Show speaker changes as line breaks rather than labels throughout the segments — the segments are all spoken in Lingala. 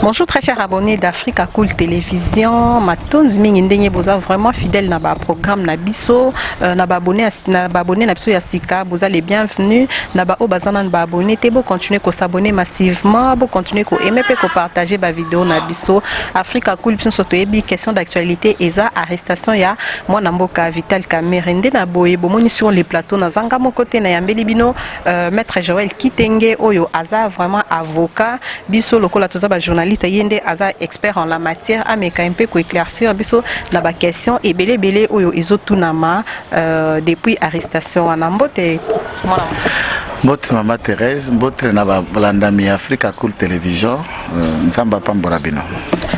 Bonjour très chers abonnés d'Africa Cool Télévision. Matons Mingindenge boza vraiment fidèle na ba programme na biso na abonné na biso ya sika boza les bienvenus na ba obazana na ba abonné te bo continuer ko s'abonner massivement bo continuer ko aimer pe ko partager ba vidéo na biso Africa Cool biso soto yebi question d'actualité eza arrestation ya mwana mboka Vital Kamerhe nde na boye bomoni sur les plateaux na zanga mon côté na yambeli bino maître Joël Kitenge oyo aza vraiment avocat biso lokola toza ba journaliste yende aza expert en la matière ameka un peu ko éclaircir biso na ba question et belé oyo ezotunama depuis arrestation wana mbote voilà.
Mbote Mama Thérèse mbote na ba landami Africa Cool Télévision nzamba pambora bino.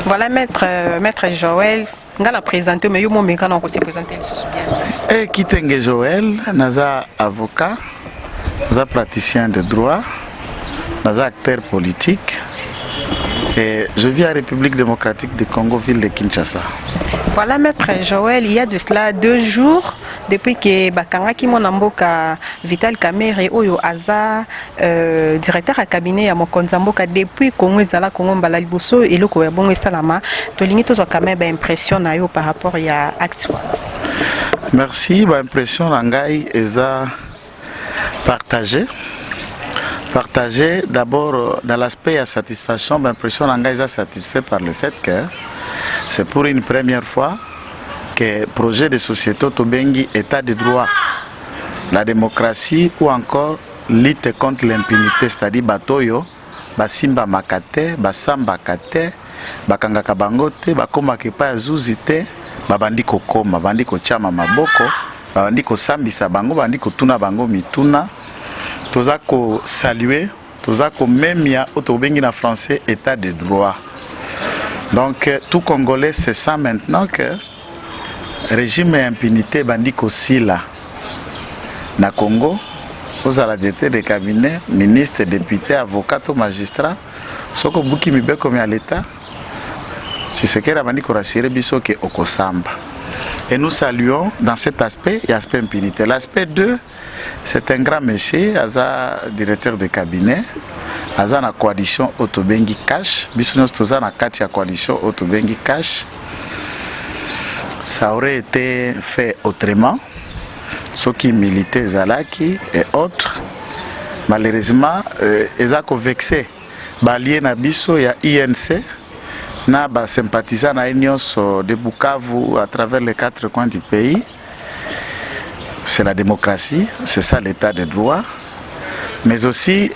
Voilà maître Joël ngala présenter mais yo mo meka na ko se présenter bien.
Kitenge Joël naza avocat naza praticien de droit naza acteur politique. Et je vis à la République démocratique du Congo, ville de Kinshasa.
Voilà, maître Joël, il y a de cela 2 jours, depuis que Bakangaki Monamboka Vital Kamerhe Oyo Aza, directeur à cabinet à Mokonzamboka, depuis Congo Zala Congo Mbala-Liboso et le Koyabongo Salama, Tolini Tozo Kamerhe impression par rapport à l'acte.
Merci, l'impression Langai est partagée. Partager d'abord dans l'aspect à satisfaction, l'impression d'engagement est satisfait par le fait que c'est pour une première fois que le projet de société Tobengi état de droit, la démocratie ou encore lutte contre l'impunité, c'est-à-dire Batoyo, Basimba Makate, Basamba Kate, Bakangaka Bangote, Bakoma Kepa Zuzite, Babandi Kokoma, Bandi Kochama Maboko, Bandi Kosambisa Bango, Bandi Kotuna Bango Mituna. Toza ko saluer, toza ko même ya otobengi na français état de droit. Donc tout Congolais c'est ça maintenant que régime et impunité bandi ko sila na Congo, aux la directeur de cabinet, ministre, député, avocat ou magistrat, soko buki mibe comme à l'état. Si c'est que bandi ko rassurer biso ke okosamba. Et nous saluons dans cet aspect, il y a l'aspect impunité. L'aspect 2, c'est un grand monsieur, Aza directeur de cabinet, Aza na coalition Otobengi Cash, Bisounos Toza na Katia coalition Otobengi Cash. Ça aurait été fait autrement, ceux qui militaient Zalaki et autres. Malheureusement, ils ont vexé. Balien Nabiso, il y a INC. Na ba sympathisant na union de Bukavu à travers les 4 coins du pays. C'est la démocratie, c'est ça l'état de droit. Mais aussi,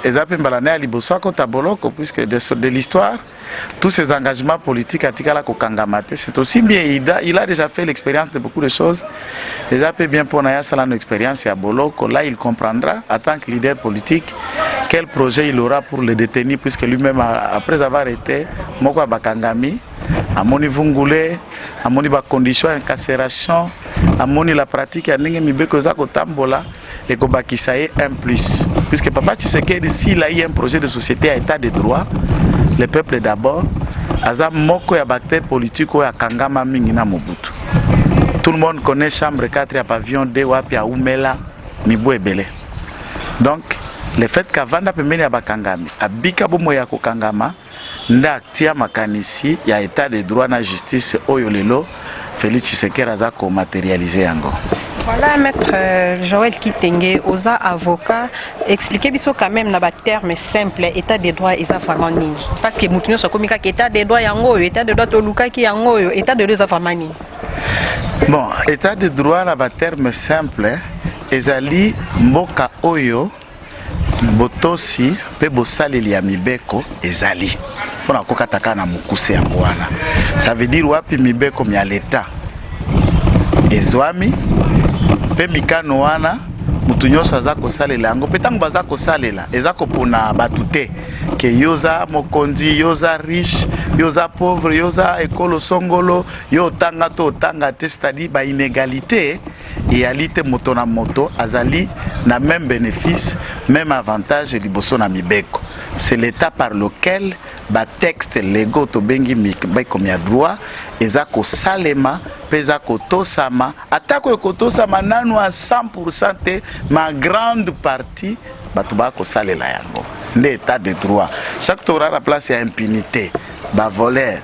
puisque de l'histoire, tous ces engagements politiques à Tikala Kokangamate, c'est aussi bien, il a déjà fait l'expérience de beaucoup de choses. Les AP bien pour Naya Salan expérience à Boloko, là il comprendra, en tant que leader politique, quel projet il aura pour le détenir, puisque lui-même, après avoir été Mokwa Bakangami, à Moni Vungule, à Moni Condition d'incarcération, à Moni la pratique, à Ningemi Bekozako Tambola, et Kobakisaye 1+. Puisque Papa Tshisekedi, s'il a eu un projet de société à état de droit, le peuple d'abord, Azam Moko ya bactère politique ou ya Kangama Mingina Mobutu. Tout le monde connaît chambre 4 à pavillon 2 ou à Oumela, Mibou et Belé. Donc, le fait qu'avanda pemeni ya Bakangami, à Bikabo Moya Kangama, nda tia makanisi ya état de droit na justice oyolelo Félix Tshisekedi azako matérialiser yango.
Voilà maître Joël Kitenge oza avocat expliquer biso quand même na ba terme simple état de droit eza vraiment nini parce que mutunyo so komika état de droit yango état de droit to lukaki yango état de droit eza vraiment nini.
Bon, état de droit na ba terme simple ezali mboka oyo botosi pe bosaleli ya mibeko ezali pona kokataka na mukuse yango wana. Ça veut dire wapi mibeko ya l'état ezwami pe mikano wana mutu nyonso aza kosalela yango pe ntango baza kosalela eza kopona batu te ke yoza mokonzi yoza riche yoza pauvre yoza ekolo songolo yo tanga to tanga te, c'est-à-dire ba inégalité égalité moto na moto azali na même bénéfice même avantage liboso na mibeko. C'est l'état par lequel ba texte légaux to bengi mibeko ya droit ezako salema peza kotosama atako kotosama nanu à 100% te ma grande partie batu ba ko salela yango. l'état de droit. Chaque tour à la place il y a impunité, bah voler,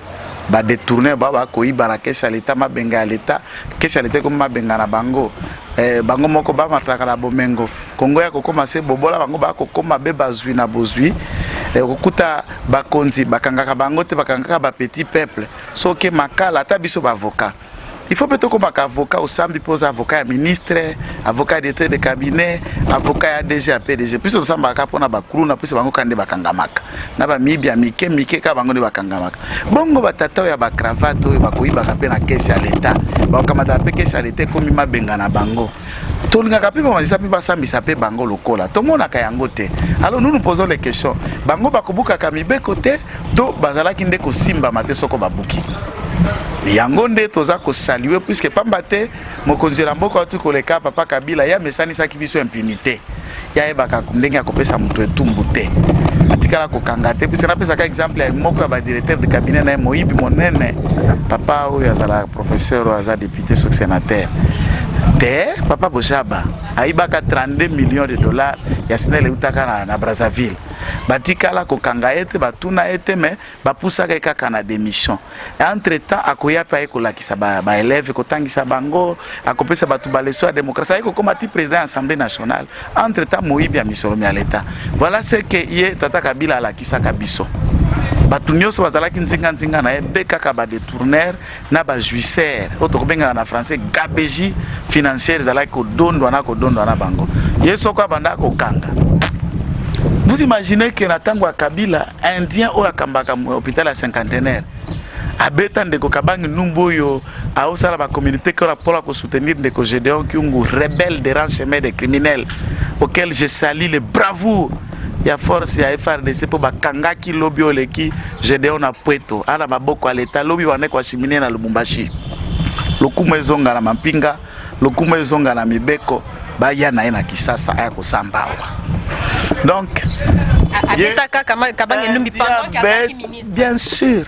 bah détourner, bah koiba la caisse à l'état, ma benga à l'état, caisse à l'état comme ma benga na bango, bango moko ba matraka la bomengo, Congo ya koko mase bobola bango ba koko mabe bazui na bozui, okuta bakonzi bakangaka bango te bakangaka ba petit peuple, soke makala ta biso ba avocat. Il faut peut-être comme avocat au samedi pose avocat ministre, avocat d'état de cabinet, avocat DG PDG. Puis on s'en va pour na bakuru na puis bango kande bakangamaka. Na ba mibia mike ka bango ne bakangamaka. Bongo batata ya ba cravate oyo bakoyiba ka pe na caisse ya l'état. Ba kamata pe caisse ya l'état comme ma benga na bango. Tolinga ka pe ba misa pe ba sambisa pe bango lokola. To mona ka yango te. Alors nous nous posons les questions. Bango bakobuka ka mibe côté to bazala kinde ko simba mate soko babuki. Yango nde toza ko saluer puisque pambate mokonzi la mboka watu koleka papa Kabila ya mesani saki biso impunité ya ebaka ndenge ya kopesa mutu etumbu te atikala ko kangate puisque na pesa ka exemple ya moko ya ba directeur de cabinet na Moyibi monene papa oyo azala professeur aza député sur sénateur te papa Boshaba aibaka 32 millions de dollars ya sinele utaka na Brazzaville batikala ko kanga ete batuna ete me bapusaka kaka na démission entre temps akoya pa ekolakisa ba élève kotangisa bango akopesa batu ba leso ya démocratie ayeko koma ti président assemblée nationale entre temps Moyibi ya misolomi ya l'état voilà ce que ye tata Kabila alakisa kabiso batu nyonso bazalaki nzinga na ebe kaka ba détourneur na ba juisseur oto kobenga na français gabegie financière zalaki kodondwa na bango yeso kwa banda ko kanga. Vous imaginez que Natango Kabila, Indien ou Akambaka, hôpital à cinquantenaire, Abeta ndeko kabangi numboyo, a osala ba communauté qui pour soutenir ndeko Gédéon Kyungu, rebelle des rangs chemins des criminels, auquel je salue le bravoure. Il y a force, il y a FRDC pour bakanga ki lobby oleki Gédéon na Pweto, ala maboko à l'état, lobby wane kwa chimine na Lubumbashi. Lokumu ezonga na Mampinga, lokumu ezonga na Mibeko, ba ya na ena Kisasa aya kosambawa. Donc, bien sûr,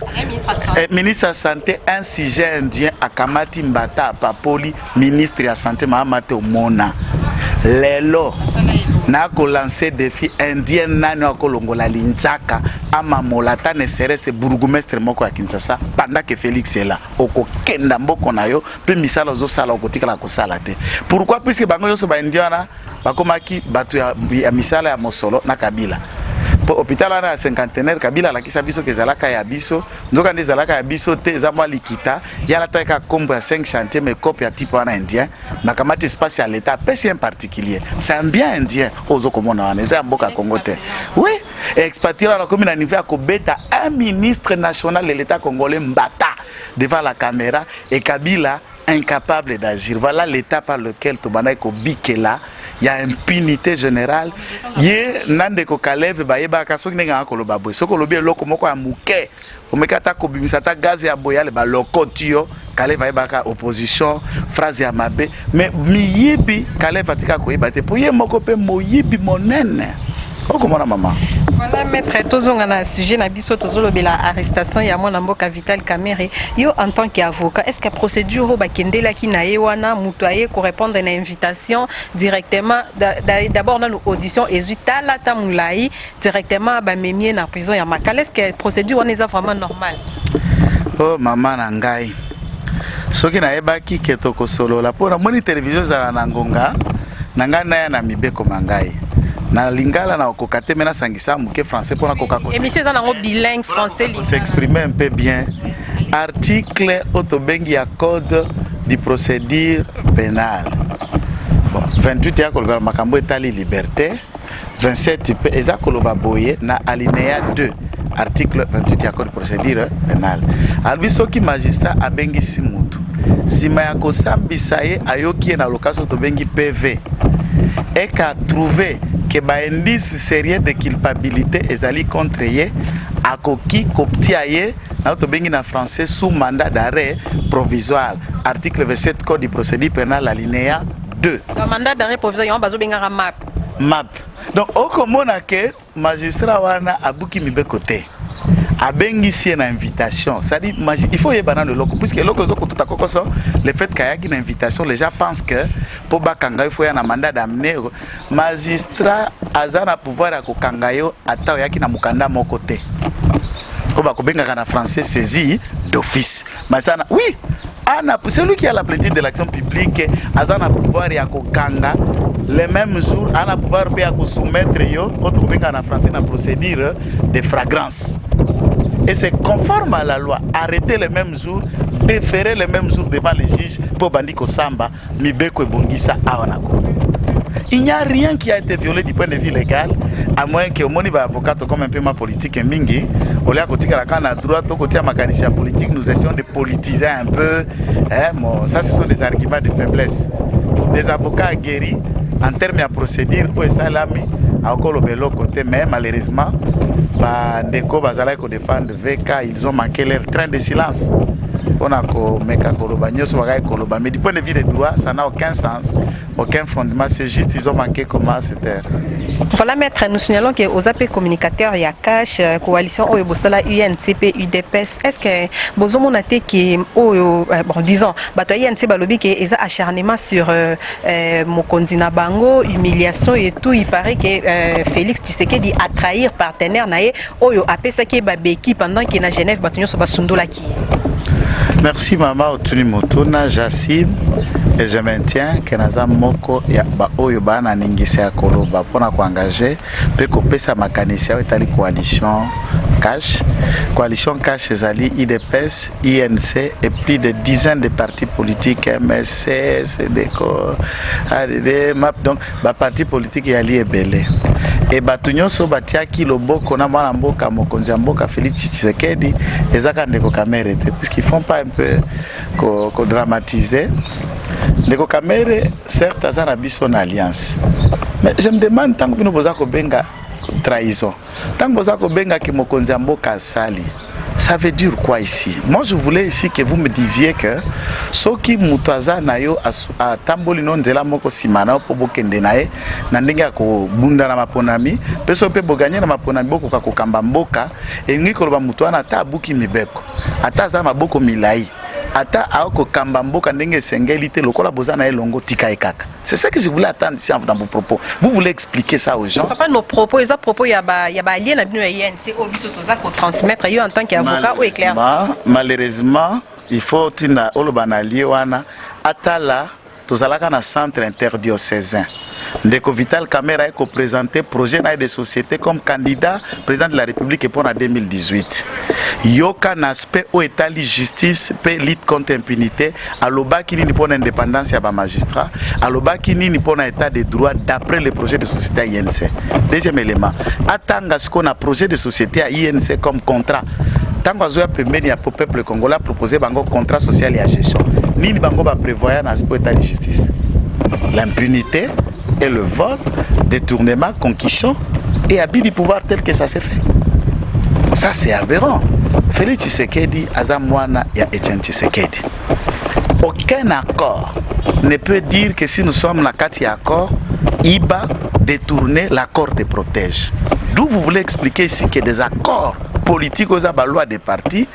ministre de la Santé, un sujet indien à Kamati Mbata, Papoli, ministre de la Santé, Mahamate Omona. Lelo, n'a lancé défi indien, n'a kolongola linzaka, ama molata ne serait bourgmestre moko à Kinshasa, pendant que Félix est là. Oko kenda mboko na yo, pe misala zo sala okotika la kosala te. Pourquoi? Puisque bango yo so ba indiana, bakomaki batu ya misala ya mosolo na Kabila. Hôpital à cinquantenaire Kabila la kisa biso kezalaka ya biso nzoka nde zalaka ya biso te zamwa likita ya la taika kombo ya 5 chantiers mais copie ya type wana indien makamati espace à l'état PC en particulier c'est un bien indien ozo komona wana za mboka Congo te oui expatrié la commune à niveau ya kobeta un ministre national de l'état congolais mbata devant la caméra et Kabila incapable d'agir. Voilà l'état par lequel Tobana Bikela, il y a impunité générale. Yé nande ko kaleve ba yeba kaso ngenga ko lobabo. Soko lobi loko moko ya muke. Omekata ko bimisata gaz ya boyale ba lokotio kaleva yeba ka opposition phrase ya mabe mais miyibi kaleva tika ko yeba te pour ye moko pe moyibi monene. Okomona maman.
Voilà maître tozonga na sujet na biso tozolobi la arrestation ya mwana mboka Vital Kamerhe yo en tant qu'avocat est-ce que procédure ba kendela ki na yewana mutu aye ko répondre na invitation directement d'abord na audition ezuta la tamulai directement ba memie na prison ya Makala est-ce que procédure on est vraiment normal?
Oh maman na ngai soki na yebaki ke toko solo la pona moni télévision za na ngonga na ngana na mibeko mangai na lingala na okokate mena sangisa muke français pour na kokako
émission za nango bilingue français lingala
s'exprimer un peu bien article otobengi ya code du procédure pénale bon 28 ya koloba makambo etali liberté 27 pe eza koloba boye na alinéa 2 article 28 ya code de procédure pénale albiso ki magistrat abengi simutu sima ya kosambisa ye ayoki na lokaso tobengi PV et qu'a trouvé que ba indice sérieux de culpabilité ezali contre ye akoki koptia ye na to bengi na français sous mandat d'arrêt provisoire article 27 code du procédure pénale alinéa 2
mandat d'arrêt provisoire on bazo benga map
donc okomona ke magistrat wana abuki mibeko te abengisi une invitation. Ça dit, il faut y aller le loco. Puisque le loco, le fait qu'il y ait une invitation, les gens pensent que pour Bakanga, il faut y avoir un mandat d'amener. Magistrat, Azana pouvoir à Kokangayo, attends, il y a qui n'a mukanda mon côté. Au Bakobenga en français, saisi d'office. Mais ça, oui, celui qui a la politique de l'action publique, Azana pouvoir à Kokanga, les mêmes jours, Azana pouvoir à soumettre yo, autre en français, la procédure de fragrance. Et c'est conforme à la loi. Arrêter les mêmes jours, déférer les mêmes jours devant les juges pour Bandiko Samba, Mibeko et Bongisa Awanako. Il n'y a rien qui a été violé du point de vue légal, à moins que mon avocat comme un peu ma politique et mingi, au lieu de la droite, au côté de ma carrière politique, nous essayons de politiser un peu. Bon, ça, ce sont des arguments de faiblesse. Des avocats guéris, en termes de procédure, pour ça, l'ami, à le côté, mais malheureusement, Ndeko Bazala ko défendre VK, ils ont manqué leur train de silence. On a mais du point de vue des droits, ça n'a aucun sens, aucun fondement, c'est juste ils ont manqué comment c'était.
Voilà, maître, nous signalons que aux AP communicateurs, il y a CACH, coalition Oyobosala, UNCP, UDPS. Est-ce que vous avez qui, bon, disons, UNCP Balobi qui est acharnement sur Mokondina Bango, humiliation et tout, il paraît que Félix Tshisekedi a trahi partenaire nae Oyo AP ça qui est Babeki pendant qu'il est à Genève, Batunyo Soba Sundola qui.
Merci maman Otuni Motona, j'assume et je maintiens que Naza Moko ya ba oyo bana ningise ya koloba pona ko engager pe ko pesa makanisi ya etali coalition cash ezali IDPS, INC et plus de dizaines de partis politiques MSC, CDCO, ADD, MAP donc ba partis politiques yali ebele. Et batunyoso batiaki loboko na mwana mboka mokonzi mboka Félix Tshisekedi ezaka ndeko kamere te puisqu'ils font pas un peu ko dramatiser. Ndeko kamere certes azana biso na alliance. Mais je me demande tant que nous bozako benga trahison. Tant que bozako benga ki mokonzi mboka sali. Ça veut dire quoi ici? Moi je voulais ici que vous me disiez que soki mutaza nayo a tamboli non nzela moko simana po bokende nae na ndenge ya ko bunda na maponami peso pe boganye na maponami boko ka kokamba mboka engi koloba mutu ana ta buki mibeko ata za maboko milai ata aoko kamba mboka ndenge sengeli te lokola bozana elongo tika ekaka. C'est ça que je voulais attendre ici dans vos propos. Vous voulez expliquer ça aux gens?
Papa, nos propos, les propos, il y a allié na bino INC au biso toza ko transmettre yo en tant qu'avocat ou éclair.
Malheureusement, il faut tina olobana lié wana atala tozalaka na centre interdiocésain. Ndeko Vital Kamera est présenté projet de société comme candidat président de la République pour en 2018. Yoka n'aspect au état de justice peut lutte contre l'impunité. Aloba qui ni pour l'indépendance ya ba magistrat. Aloba qui ni pour un état de droit d'après le projet de société INC. Deuxième élément, attanga ce qu'on a projet de société à INC comme contrat. Tant que pembeni ya peuple congolais proposé bango contrat social et à gestion. Nini bango ba prévoyant l'aspect état de justice. L'impunité et le vol, détournement, concussion et abus du pouvoir tel que ça s'est fait. Ça c'est aberrant. Félix Tshisekedi, Azamwana et Etienne Tshisekedi. Aucun accord ne peut dire que si nous sommes dans 4 accords, IBA détourner l'accord te protège. D'où vous voulez expliquer ici que des accords politiques aux loi des partis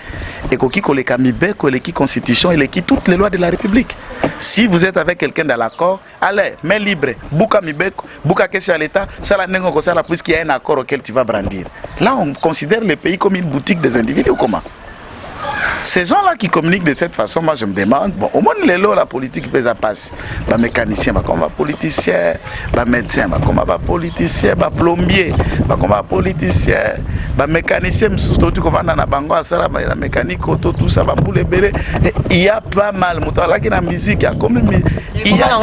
et qui les camibeko, les constitution et les toutes les lois de la République. Si vous êtes avec quelqu'un dans l'accord, allez, main libre, bouka mibeko, bouka kesi à l'État, ça la nengo ça la puisqu'il y a un accord auquel tu vas brandir. Là, on considère le pays comme une boutique des individus ou comment? Ces gens-là qui communiquent de cette façon, moi je me demande, bon, au moins les lois, la politique peut ça passe. Les mécaniciens, comme les politiciens, les médecins, comme les politiciens, les plombiers, comme les politiciens, les mécaniciens, surtout comme on a bango, la mécanique, auto, tout ça, pour les bébés. Il y a pas mal, il y a la musique, il y a quand même. Il y a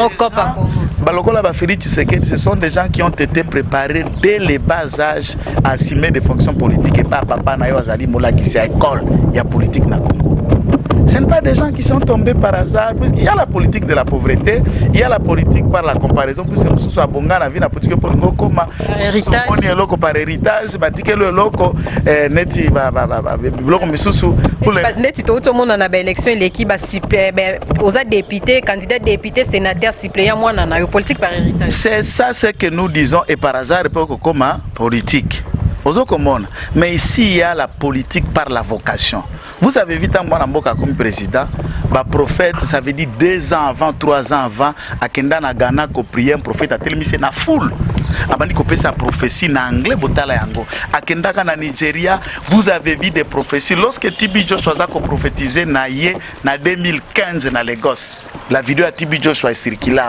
ce sont des gens qui ont été préparés dès les bas âges à assumer des fonctions politiques et pas papa Nayo Azali Mola qui s'est à l'école, il y a politique na Congo. Ce ne sont pas des gens qui sont tombés par hasard, puisqu'il y a la politique de la pauvreté, il y a la politique par la comparaison, puisque nous sommes à Bonga, la vie, la politique pour nous, comme héritage, par héritage, le loco, neti, bloc misusu, pour les. Neti, tout le monde en a une élection, l'équipe a super, aux députés, candidats députés, sénateurs, suppléants, moi, on a une politique par héritage. C'est ça ce que nous disons, et par hasard, comme politique. Mais ici, il y a la politique par la vocation. Vous avez vu, tant Mboka comme président, bah prophète, ça veut dire 2 ans avant, 3 ans avant, à Kenda na Ghana, qu'on priait un prophète, à tel c'est na foule. Abandi ko pesa prophétie na anglais botala yango. A Kenda na Nigeria, vous avez vu des prophéties. Lorsque TB Joshua a prophétisé na 2015 na Lagos, la vidéo à TB Joshua est circulée.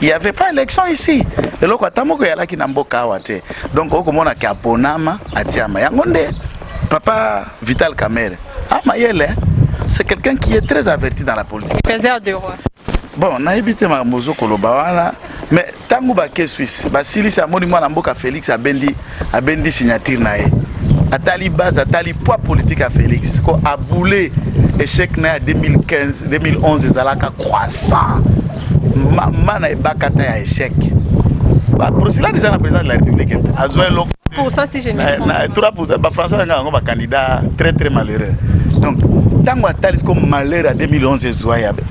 Il n'y avait pas d'élection ici. Et là, il y a qui n'amboka wate. Donc, on a un bonama à Tiama. Yangonde, papa Vital Kamerhe. Ah, Mayele, c'est quelqu'un qui est très averti dans la politique.
Président de roi.
Bon, on a évité ma mozo kolobawana. Mais tangu baké Suisse, basili sa moni mwana mboka Félix abendi signature nae. Atali base, atali poids politique à Félix. Ko a boulé échec na 2015, 2011 ezalaka croissant. Mana ebakata ya échec. Ba procédure déjà la président de la République. Azoé loko.
Pour ça si je
ne tout pour ça ba François nga ngo ba candidat très très malheureux. Donc tangu atali comme malheur à 2011 ezoyabe.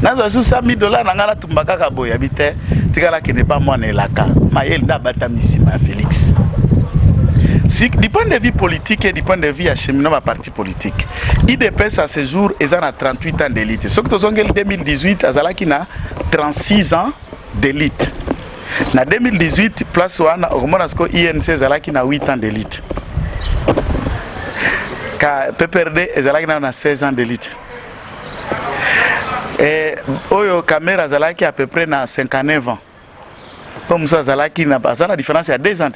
Nazo sous $100,000 nangala tumbaka kabo yabite tikala qui n'est pas moi nelaka. Mayel na batamisima Félix. Si, du point de vue politique et du point de vue acheminement ma parti politique, IDPS à ce jour est à 38 ans d'élite. Ce que tu as en 2018, Azalaki na 36 ans d'élite. En 2018, place où on a INC Azalaki na 8 ans d'élite. PPRD Azalaki na 16 ans d'élite. Et Oyo Kamerhe Azalaki à peu près na 59 ans. Comme ça Azalaki na la différence il y a 2 ans.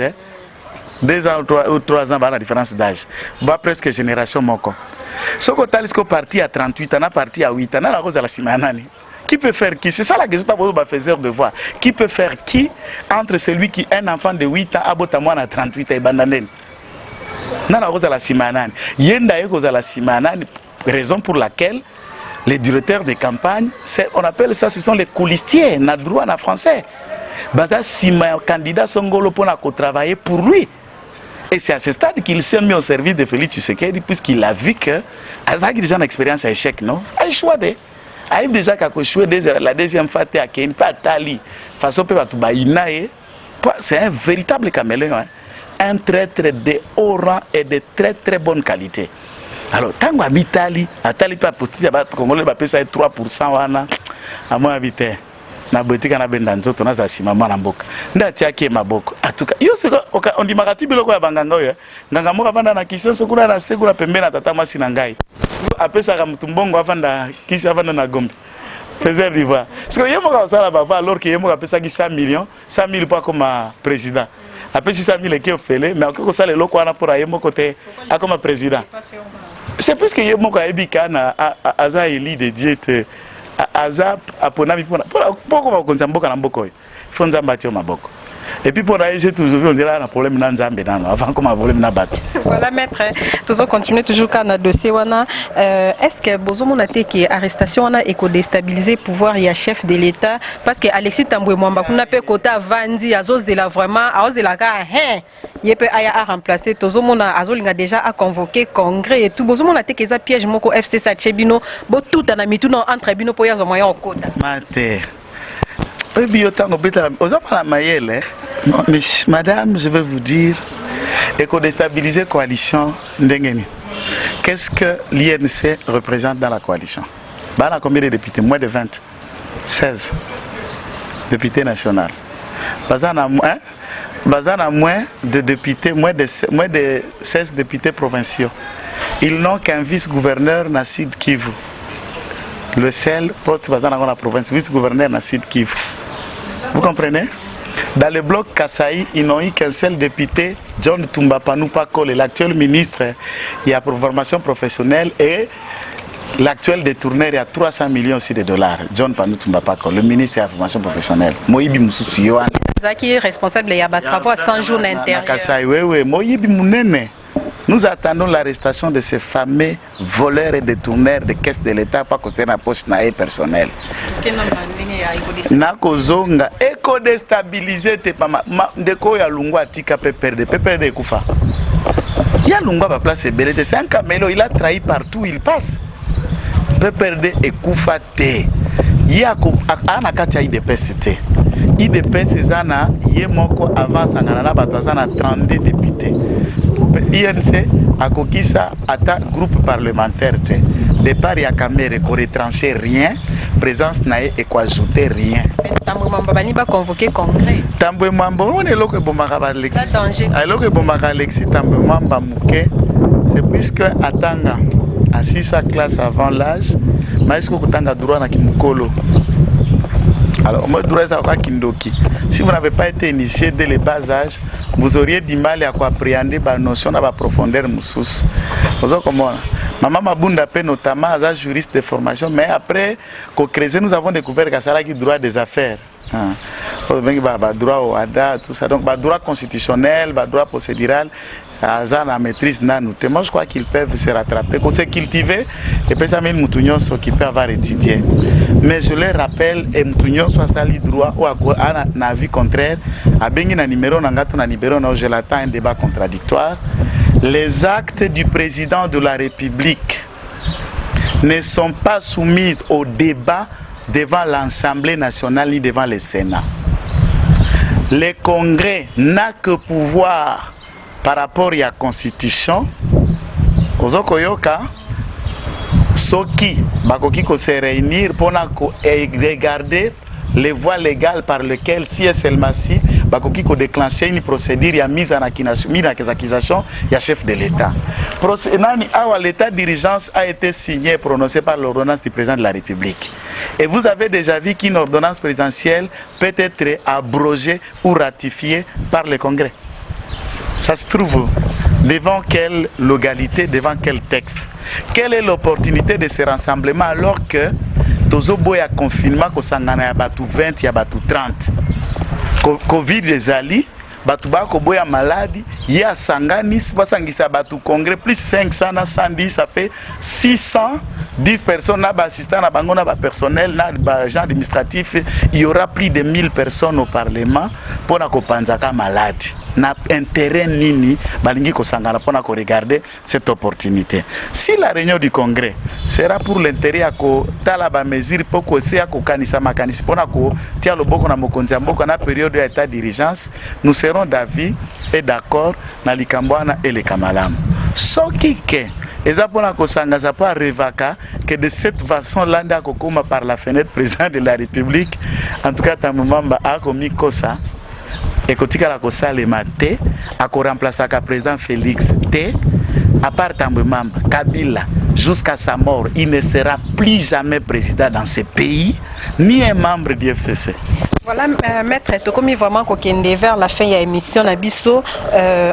2 ans ou 3 ans, la différence d'âge. Bah, presque génération moko. Ce que Talisco parti à 38 ans, parti à 8 ans, la rose à la Simanani. Qui peut faire qui? C'est ça la question que faiseur de voir. Qui peut faire qui entre celui qui est un enfant de 8 ans, à 38 ans et bandanen? La rose à la Simanani. Yenda eko à la Simanani, raison pour laquelle les directeurs de campagne, on appelle ça, ce sont les coulistiers, na droit en français. Baza Sima, candidat Songolo pour travailler pour lui. Et c'est à ce stade qu'il s'est mis au service de Félix Tshisekedi, puisqu'il a vu que Azaki déjà une expérience à échec, non? A échoué. A eu déjà échoué la deuxième fois, à Ken, pas à Tali. Façon peut tout baïnae. C'est un véritable caméléon, hein? Un traître de haut rang et de très très bonne qualité. Alors, tant qu'on habite Tali, à Tali pas possible, Congolais va payer 3% à moins habiter. Na boutique na benda nzoto na za sima mwana mboka ndati yake maboko atuka yo seko on dit makati biloko ya banganga oyo nganga moko avanda na kisenso kuna na sekula pembeni na tata masi na ngai apesa ka mutumbongo avanda kisi avanda na gombe faisait vivre parce que yemo ka sala baba alors que yemo ka pesa ki 100 millions 100 000 pas comme président apesi 100 000 qui ofele mais ko sala loko ana pour yemo côté a comme président c'est parce que yemo ka ebika na aza eli de diète Azap aponami pourquoi on mboka na mboko il faut nzamba tio maboko et puis pour aller j'ai toujours vu on dirait un problème na nzambe nano avant comme un problème na bato. Voilà
maître toujours continuer toujours quand na dossier wana est-ce que bozomo na te que arrestation wana éco déstabiliser pouvoir ya chef de l'état parce que Alexis Tambwe Mwamba kuna pe kota vandi azozela vraiment azozela ka yepe aya a remplacer tozomo na azolinga déjà a convoquer congrès et tout bozomo na te que za piège moko FC sa chebino bo tout na mitu no entre bino po ya zo moyen okota
mate madame, je vais vous dire, éco-déstabiliser coalition ndengeni. Qu'est-ce que l'INC représente dans la coalition? On a combien de députés? Moins de 20. 16 députés nationaux. Bazana moins de députés, moins de 16 députés provinciaux. Ils n'ont qu'un vice-gouverneur Nassid Kivu. Le seul poste dans la province, vice-gouverneur Nassid Kivu. Vous comprenez? Dans le bloc Kasaï, ils n'ont eu qu'un seul député, John Tumbapanou Pakole, l'actuel ministre il y a pour formation professionnelle et l'actuel détourneur il y a 300 millions aussi de dollars. John Panou Tumbapako, le ministre de la formation professionnelle. Moïbi Moussoussou Yohan.
Zaki est responsable, il y a travaux à 100 jours d'intérieur.
Kasaï, oui, Moïbi Mounene. Nous attendons l'arrestation de ces fameux voleurs et détourneurs de caisses de l'État pas causer la poste nae personnelle. Nakozonga éco-déstabiliser te pama ndeko ya lungwa tika PPRD kufa. Ya lungwa ba place belete c'est un camélo, il a trahi partout il passe. PPRD ekufa te. Yako ana kati ya IDPS te. IDPS ezana ye moko avance ngana na bato azana 32 députés. INC a kokisa ata groupe parlementaire départ ya Kamere ko retrancher rien, présence nae et ko ajouter rien.
Tambwe Mwamba bani ba convoquer congrès.
Tambwe Mwamba on est loko bomaka ba Alexis. Alors que bomaka Alexis Tambwe Mwamba muke, c'est puisque atanga à 6 classe avant l'âge, mais est-ce que kutanga droit na kimukolo. Alors, si vous n'avez pas été initié dès le bas âge, vous auriez du mal à appréhender la notion de la profondeur moussous. Vous voyez comment Maman Mabunda Pe notamment un juriste de formation, mais après nous avons découvert que ça a le droit des affaires. Droit au ADA, tout ça. Donc, droit constitutionnel, droit procédural, la maîtrise, moi je crois qu'ils peuvent se rattraper, qu'on s'est cultivé, et puis ça met Moutounion qui peut avoir étudié. Mais je les rappelle, et Moutounion soit sali droit ou à un avis contraire, à Bengi na numéro, na numéro, je l'attends un débat contradictoire. Les actes du président de la République ne sont pas soumis au débat devant l'Assemblée nationale ni devant le Sénat. Le Congrès n'a que pouvoir par rapport à la Constitution. Ozokoyoka soki bakoki ko se réunir pour regarder les voies légales par lesquelles si et seulement si bakoki ko déclencher une procédure à mise en accusation ya chef de l'État. L'état d'urgence a été signé et prononcé par l'ordonnance du président de la République. Et vous avez déjà vu qu'une ordonnance présidentielle peut être abrogée ou ratifiée par le Congrès. Ça se trouve devant quelle légalité, devant quel texte? Quelle est l'opportunité de ce rassemblement alors que Tozobo a confinement que Sangana ya batu 20 ya batu 30? Covid les ali, batu ba ko boya maladie, ya Sangani basangisa batu congrès plus 500 na 110, ça fait 610 personnes na assistants na bango na ba personnel na ba agents administratifs, il y aura plus de 1000 personnes au parlement pour na ko panzaka maladie. Na intérêt nini balingi ko sangana pour na ko regarder cette opportunité. Si la réunion du congrès sera pour l'intérêt à ko tala ba mesure pour ko se ko kanisa makanisi pour na ko tia loboko na mokonzi mboko na période d'état d'urgence, nous serons d'avis et d'accord na likambwana et le kamalam. Soki ke eza pona ko sanga za pa revaka que de cette façon landa ko koma par la fenêtre président de la République, en tout cas Tambwamba a komi kosa et kotika la kosalema te ako remplacer ka président Félix T à part Tambwamba Kabila jusqu'à sa mort il ne sera plus jamais président dans ce pays ni un membre du FCC.
Voilà, maître, tu comme vraiment qu'on vers la fin de l'émission Nabiso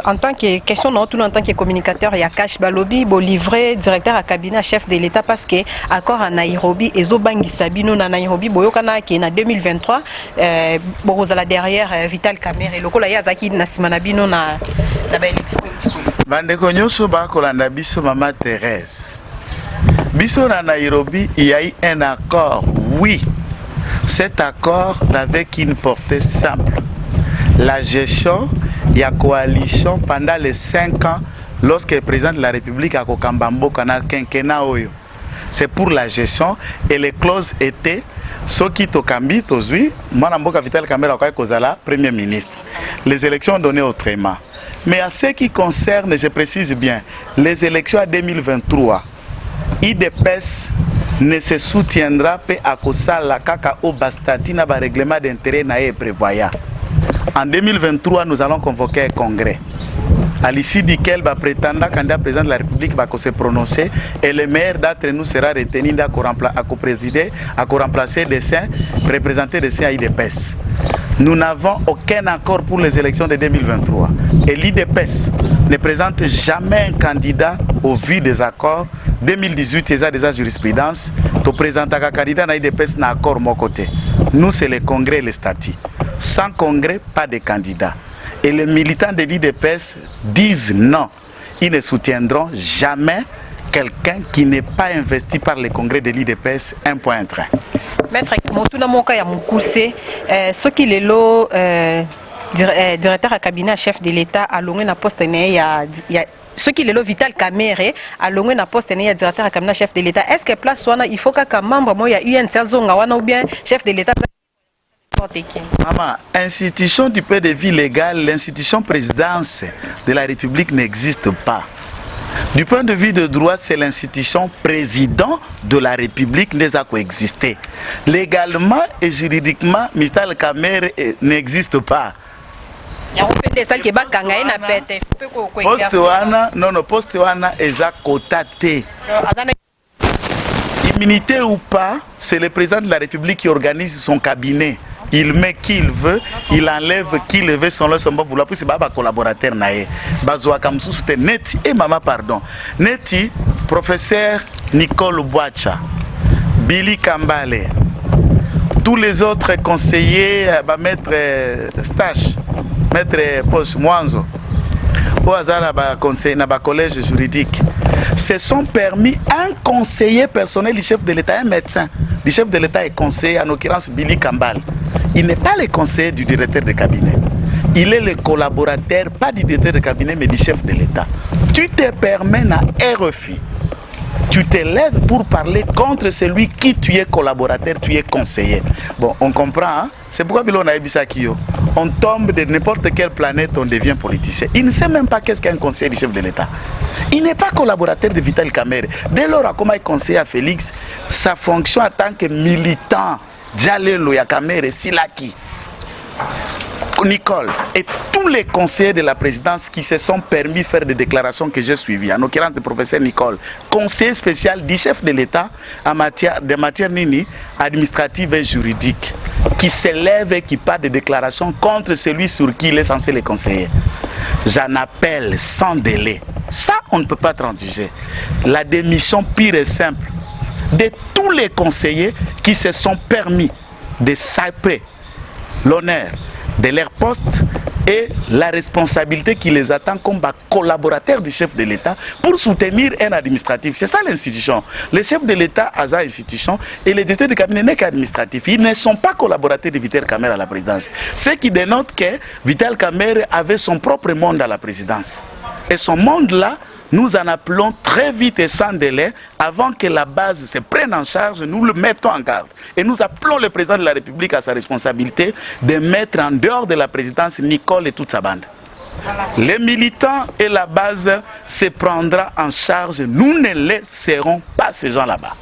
en tant que question non tout en tant que communicateur il y a Cash Balobi bo livré directeur à cabinet chef de l'État parce que accord à Nairobi et Zobangi Sabino na Nairobi boyokana qui en 2023 borozala derrière Vital Kamerhe lokola yazaki na simanabino na ba élection politique.
Bande konyoso ba kolanda biso mama Thérèse. Biso na Nairobi il y a eu un accord, oui. Cet accord avec une portée simple. La gestion de la coalition pendant les 5 ans lorsque le président de la République a Kokambambo kana quinquennat oyo. C'est pour la gestion et les clauses étaient ceux qui tokambi tozui mwana mboka Vital Kamerhe kwa kozala premier ministre. Les élections données autrement. Mais à ce qui concerne, je précise bien, les élections à 2023, IDPS ne se soutiendra pas à cause la kaka au bastatina ba règlement d'intérêt naé prévoyant. En 2023, nous allons convoquer un congrès à l'issue duquel va prétendre candidat président de la République va se prononcer et le meilleur d'entre nous sera retenu à co-présider, à co-remplacer des saints, représenter des saints à IDPS. Nous n'avons aucun accord pour les élections de 2023 et l'IDPS ne présente jamais un candidat au vu des accords. 2018, il y a déjà jurisprudence. Tu présentes un candidat à l'IDPS n'a accord mon côté. Nous, c'est le congrès et le statut. Sans congrès, pas de candidat. Et les militants de l'IDPS disent non. Ils ne soutiendront jamais quelqu'un qui n'est pas investi par le congrès de l'IDPS 1.3.
Maître Motuna Moka ya Mukuse, ce qui est le directeur à cabinet chef de l'État à l'ongé na poste ce qui est le Vital Kamerhe à l'ongé na poste directeur à cabinet chef de l'État. Est-ce que place wana il faut qu'un membre moi ya UNC zonga wana ou bien chef de l'État n'importe qui.
Maman, institution du point de vue légal, l'institution présidence de la République n'existe pas. Du point de vue de droit, c'est l'institution président de la République qui a coexisté. Légalement et juridiquement, Vital Kamerhe n'existe pas. Poste wana eza kotate. Immunité ou pas, c'est le président de la République qui organise son cabinet. Il met qui il veut, il enlève qui il veut sans le son vouloir. Puis c'est pas collaborateur naé. Bazoa Kamsou c'était Neti et maman pardon. Neti, professeur Nicole Boacha, Billy Kambale, tous les autres conseillers, maître Stache, maître Poche Mwanzo, au hasard na collège juridique, se sont permis un conseiller personnel du chef de l'État, un médecin. Le chef de l'État est conseiller, en l'occurrence Billy Kambale. Il n'est pas le conseiller du directeur de cabinet. Il est le collaborateur, pas du directeur de cabinet, mais du chef de l'État. Tu te permets à RFI. Tu te lèves pour parler contre celui qui tu es collaborateur, tu es conseiller. Bon, on comprend, hein? C'est pourquoi Bilon a Ebisakio. On tombe de n'importe quelle planète, on devient politicien. Il ne sait même pas qu'est-ce qu'un conseiller du chef de l'État. Il n'est pas collaborateur de Vital Kamerhe. Dès lors, comment il conseille à Félix, sa fonction en tant que militant, Djalelo ya Kamerhe, Silaki, Nicole et tous les conseillers de la présidence qui se sont permis de faire des déclarations que j'ai suivies, en l'occurrence le professeur Nicole, conseiller spécial du chef de l'État en matière nini, administrative et juridique, qui s'élève et qui parle de déclarations contre celui sur qui il est censé les conseiller. J'en appelle sans délai. Ça, on ne peut pas transiger. La démission pure et simple de tous les conseillers qui se sont permis de saper l'honneur de leur poste et la responsabilité qui les attend comme collaborateurs du chef de l'État pour soutenir un administratif. C'est ça l'institution. Le chef de l'État a sa institution et les directeurs de cabinet n'est qu'administratif. Ils ne sont pas collaborateurs de Vital Kamerhe à la présidence. Ce qui dénote que Vital Kamerhe avait son propre monde à la présidence. Et son monde-là, nous en appelons très vite et sans délai, avant que la base se prenne en charge, nous le mettons en garde. Et nous appelons le président de la République à sa responsabilité de mettre en dehors de la présidence Nicole et toute sa bande. Voilà. Les militants et la base se prendront en charge. Nous ne laisserons pas ces gens là-bas.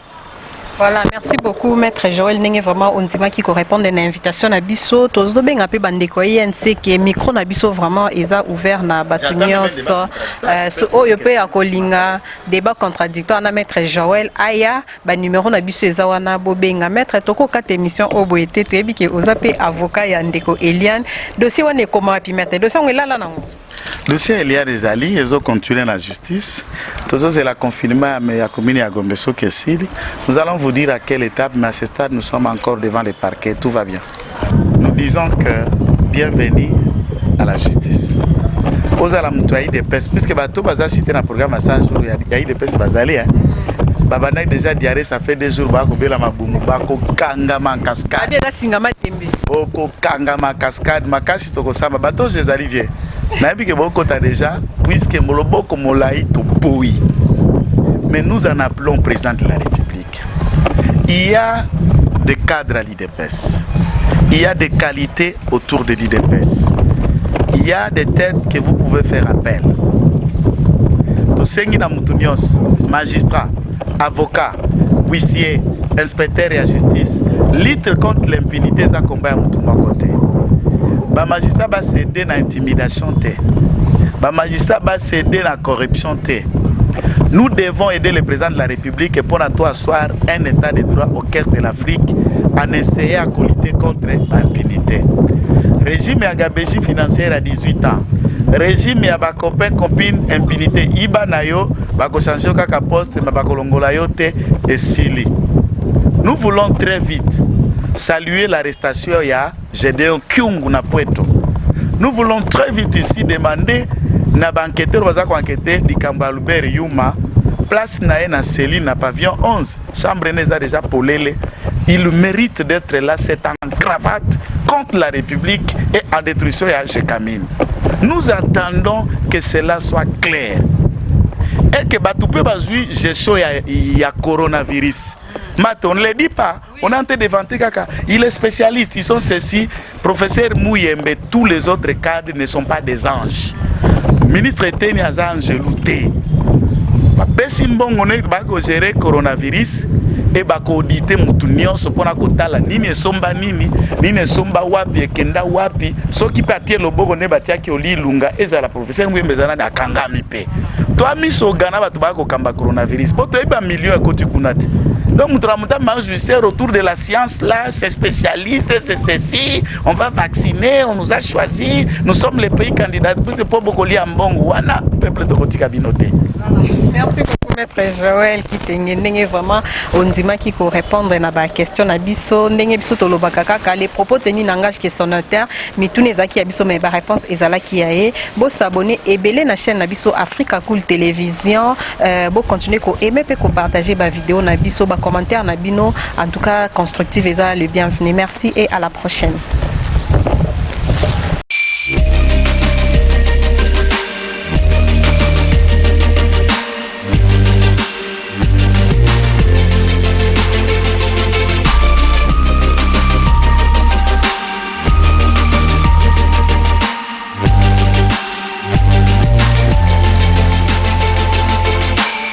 Voilà, merci beaucoup, Maître Joël. N'est vraiment on dit qui correspond à une invitation à Bisso. Tous les bien appelés bandékoyen, c'est que micro na Bisso vraiment est ouvert na batunios. Ce haut il peut accolinga débat contradictoire na Maître Joël. Aya, ba numéro na Bisso ezawana bobenga. Maître toko 4 émissions au boité. Tu es bien que vous appelez avocat yandeko Eliane. Dossier on est comment puis Maître. Dossier on est là nango.
Dossier Eliane Ezali, ils ont continué la justice. Tous c'est la confirmé à la commune à Gombeso Kessili. Nous allons vous dire à quelle étape, mais à ce stade, nous sommes encore devant les parquets. Tout va bien. Nous disons que bienvenue à la justice. Aux alamtois des pêches, puisque bateau baza cité dans le programme à 100 jours, il y a eu des pêches basales. Babana déjà diarrhée, ça fait 2 jours. Bako bela mabumu, bako kangama cascade. Boko kangama cascade, makasi toko samba. Bateau je les arrive. Nabi que boko ta déjà, puisque moloboko molai to boui. Mais nous en appelons président de la République. Il y a des cadres à l'IDPS. Il y a des qualités autour de l'IDPS. Il y a des têtes que vous pouvez faire appel. Tosengi na mutunios, magistrat, avocat, huissier, inspecteur et la justice, lutte contre l'impunité, ça combat à mutumwa côté. Ba magistrat va céder na intimidation té. Ba magistrat va céder na corruption té. Nous devons aider le président de la République pour asseoir un état de droit au cœur de l'Afrique en essayant à lutter contre l'impunité. Régime à gabégie financière à 18 ans. Régime à copain copine impunité. Iba nayo bako changer kaka poste mais bako longola yote et sili. Nous voulons très vite saluer l'arrestation ya Gédéon Kyungu na Puerto. Nous voulons très vite ici demander na banqueteur baza ko enquêter di Kamba Albert Yuma place na na cellule na pavillon 11 chambre neza déjà polele. Il mérite d'être là, c'est en cravate contre la République et en détruction à Jekamine. Nous attendons que cela soit clair. et que Batoupé bazui gestion ya coronavirus. Mat, on ne le dit pas, on est en train de vanter Kaka. Il est spécialiste, ils sont ceci. Professeur Mouyembe, tous les autres cadres ne sont pas des anges. Ministre Teni Azange Louté. Besimbon, on est gérer coronavirus. Et auditer mutunio sopona kotala nini esomba nini esomba wapi ekenda wapi soki patie loboko ne batiaki olilunga ezala professeur Mwembezana na kangami pe to amiso gana batu bako kamba coronavirus poto eba million ekoti kunati donc mutramuta magistère autour de la science là c'est spécialiste c'est ceci on va vacciner on nous a choisi nous sommes les pays candidats c'est pour beaucoup li ambongo wana peuple de kotika binoté.
Merci beaucoup maître Joël qui t'engage vraiment on dit qui peut répondre à la question na biso ndenge biso to lobaka kaka les propos tenus n'engage que son auteur mais tous les aki biso mais ba réponse ezala ki yaé bo s'abonner et belé na chaîne na biso Africa Cool Télévision bo continuer ko aimer pe ko partager ba vidéo na biso ba commentaire na bino en tout cas constructif ezala le bienvenu merci et à la prochaine.